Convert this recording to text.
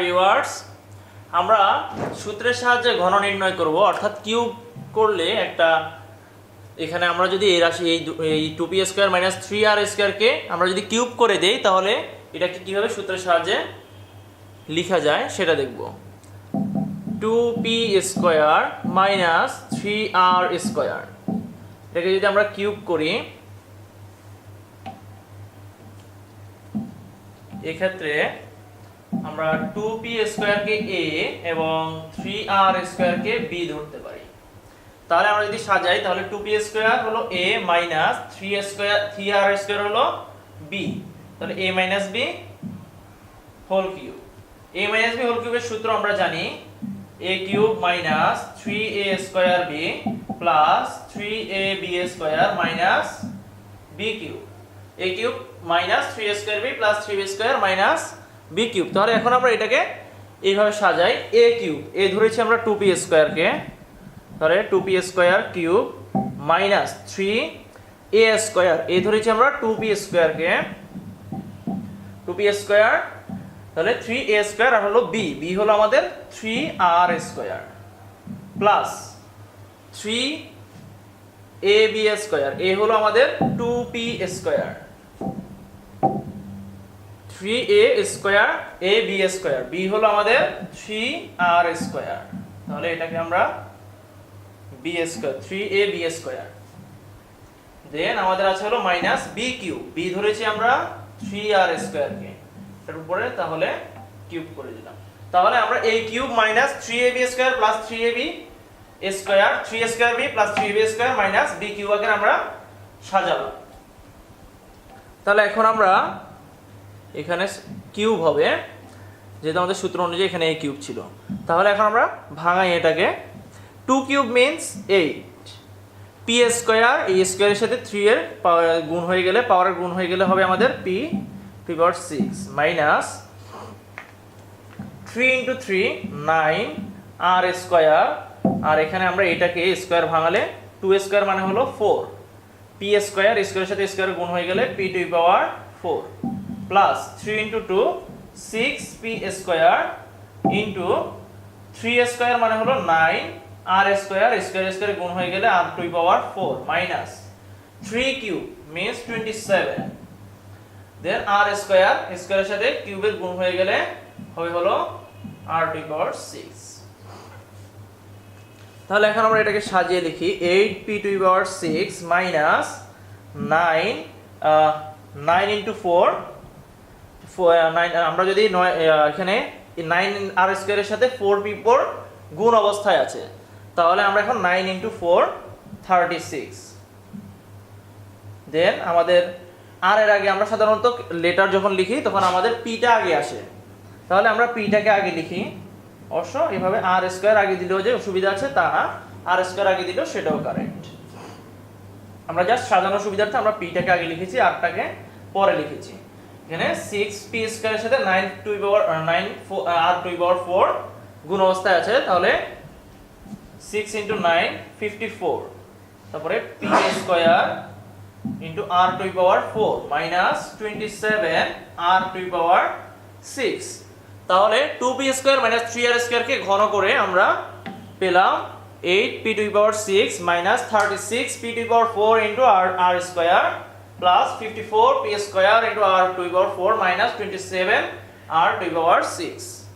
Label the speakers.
Speaker 1: Viewers, আমরা সূত্রের সাহায্যে ঘন নির্ণয় করব, অর্থাৎ কিউব করলে একটা এখানে আমরা যদি এই রাশি এই 2p স্কয়ার মাইনাস 3r স্কয়ারকে আমরা যদি কিউব করে দেই তাহলে এটাকে কিভাবে সূত্রের সাহায্যে লেখা যায় সেটা দেখব। 2p square minus 3r square, এটাকে যদি আমরা কিউব করি এক্ষেত্রে আমরা 2p স্কয়ারকে a এবং 3r স্কয়ারকে b ধরতে পারি। তাহলে আমরা যদি সাজাই তাহলে 2p স্কয়ার হলো a মাইনাস 3r স্কয়ার হলো b, তাহলে a minus b whole cube. a minus b whole কিউবের সূত্র আমরা জানি a cube minus 3a square b plus 3ab square minus b cube. a cube minus 3a square b plus 3b square minus b cube. তাহলে এখন আমরা এটাকে এইভাবে সাজাই, a কিউব, a ধরেছি আমরা 2p স্কয়ারকে, তাহলে 2p square cube minus 3a square, a ধরেছি আমরা 2p স্কয়ারকে, 2p স্কয়ার, তাহলে 3a স্কয়ার আর হলো b, b হলো আমাদের 3r square plus 3ab square, a হলো আমাদের 2p square, 3a square ab square, b হলো আমাদের 3r স্কয়ার, তাহলে এটাকে আমরা b স্কয়ার 3ab স্কয়ার। দেন আমাদের আছে হলো মাইনাস b কিউব, b ধরেছি আমরা 3r স্কয়ার কে এর উপরে, তাহলে কিউব করে দিলাম। তাহলে আমরা a cube minus 3ab square plus 3ab square 3a square b plus 3ab square minus b cube আকারে আমরা সাজালাম। তাহলে এখন আমরা এখানে কিউব হবে, যেহেতু আমাদের সূত্র অনুযায়ী এখানে a কিউব ছিল, তাহলে এখন আমরা ভাঙাই এটাকে। 2 কিউব মিন্স 8, p স্কয়ার এই স্কয়ারের সাথে 3 এর গুণ হয়ে গেলে, পাওয়ারের গুণ হয়ে গেলে হবে আমাদের p two power 6 minus 3 into 3 9 r square, আর এখানে আমরা এটাকে স্কয়ার ভাঙালে 2 স্কয়ার মানে হলো 4, p স্কয়ার স্কয়ারের সাথে স্কয়ার গুণ হয়ে গেলে p two power 4 plus 3 into 2 6p square into 3 square মানে হলো 9 r স্কয়ার স্কয়ার স্কয়ার গুণ হয়ে গেলে r to power 4 minus 3 cube means 27, then r square স্কয়ারের সাথে কিউবের গুণ হয়ে গেলে হবে হলো r টু পাওয়ার 6। তাহলে এখন আমরা এটাকে সাজিয়ে লিখি 8p to power 6 minus 9 into 4 9, আমরা যদি এখানে 9 r স্কয়ারের সাথে 4p গুণ অবস্থায় আছে, তাহলে আমরা এখন 9 ইনটু 4 36, দেন আমাদের r এর আগে আমরা সাধারণত লেটার যখন লিখি তখন আমাদের p টা আগে আসে, তাহলে আমরা p টাকে আগে লিখি। অবশ্য এভাবে r স্কয়ার আগে দিলেও যে অসুবিধা আছে তা না, r স্কয়ার আগে দিলেও সেটাও কারেক্ট। আমরা জাস্ট সাজানোর সুবিধার্থে আমরা p টাকে আগে লিখেছি, r টাকে পরে লিখেছি। এখানে 6p স্কয়ারের সাথে 9 two power 9 r to power 4 গুণ অবস্থায় আছে, তাহলে 6 ইনটু 9 54, তারপরে p square into r to power 4 minus 27 r to power 6। তাহলে 2p square minus 3r square কে ঘন করে আমরা পেলাম 8p to power 6 minus 36p to power 4 into r square plus 54p square into r to power 4 minus 27 r to power 6।